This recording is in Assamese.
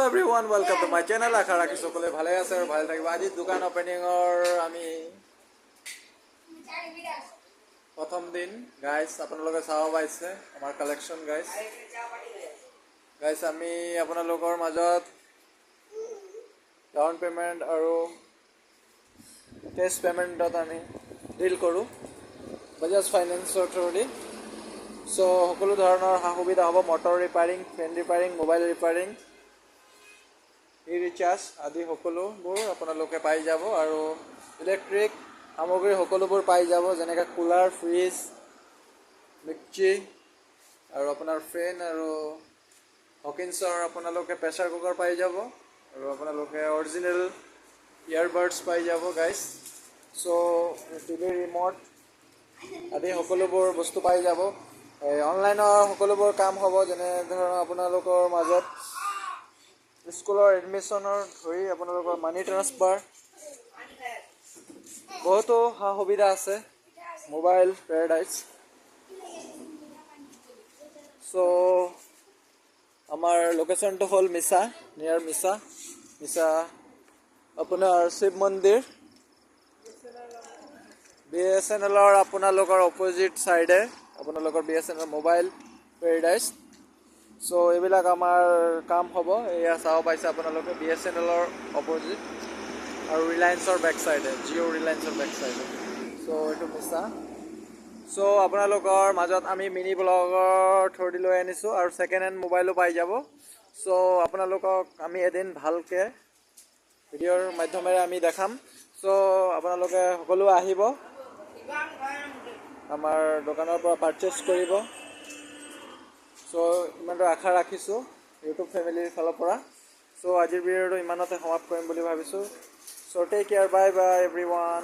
everyone, welcome to my channel. আশা ৰাখি সকলোৱে ভালে আছে আৰু ভালে থাকিব। আজি দোকান ওপেনিঙৰ আমি প্ৰথম দিন গাইস, আপোনালোকে চাব পাইছে আমাৰ কালেকশ্যন গাইস আমি আপোনালোকৰ মাজত ডাউন পেমেণ্ট আৰু কেছ পেমেণ্টত আমি ডিল কৰোঁ বাজাজ ফাইনেন্সৰ থ্ৰুদি। সো সকলো ধৰণৰ সা সুবিধা হ'ব, মটৰ ৰিপেয়াৰিং, ফেন ৰিপেয়াৰিং, মোবাইল ৰিপেয়াৰিং, ৰিচাৰ্জ আদি সকলোবোৰ আপোনালোকে পাই যাব আৰু ইলেক্ট্ৰিক সামগ্ৰী সকলোবোৰ পাই যাব, যেনেকৈ কুলাৰ, ফ্ৰিজ, মিক্সি আৰু আপোনাৰ ফেন আৰু হকিন্সৰ আপোনালোকে প্ৰেছাৰ কুকাৰ পাই যাব আৰু আপোনালোকে অৰিজিনেল ইয়াৰবাডছ পাই যাব গাইজ। চ' টিভি ৰিম'ট আদি সকলোবোৰ বস্তু পাই যাব। অনলাইনৰ সকলোবোৰ কাম হ'ব, যেনে ধৰণৰ আপোনালোকৰ মাজত স্কুলৰ এডমিশ্যনৰ ধৰি আপোনালোকৰ মানি ট্ৰান্সফাৰ বহুতো সা সুবিধা আছে। Mobile paradise. চ' আমাৰ লোকেশ্যনটো হ'ল মিছা, নিয়াৰ মিছা আপোনাৰ শিৱ মন্দিৰ BSNLৰ আপোনালোকৰ অপজিট ছাইডে আপোনালোকৰ BSNL মোবাইল পেৰাডাইজ। চ' এইবিলাক আমাৰ কাম হ'ব। এয়া চাব পাইছে আপোনালোকে BSNLৰ অপজিট আৰু ৰিলায়েন্সৰ বেক চাইডে, জিঅ' ৰিলায়েন্সৰ বেক চাইডে। চ' এইটো মিছা। চ' আপোনালোকৰ মাজত আমি মিনি ব্লগৰ থ্ৰুদি লৈ আনিছোঁ আৰু ছেকেণ্ড হেণ্ড মোবাইলো পাই যাব। চ' আপোনালোকক আমি এদিন ভালকৈ ভিডিঅ'ৰ মাধ্যমেৰে আমি দেখাম। চ' আপোনালোকে সকলো আহিব, আমাৰ দোকানৰ পৰা পাৰচেছ কৰিব। চ' ইমানটো আশা ৰাখিছোঁ ইউটিউব ফেমিলিৰ ফালৰ পৰা। চ' আজিৰ ভিডিঅ'টো ইমানতে সমাপ্ত কৰিম বুলি ভাবিছোঁ। চ' take care, bye bye everyone.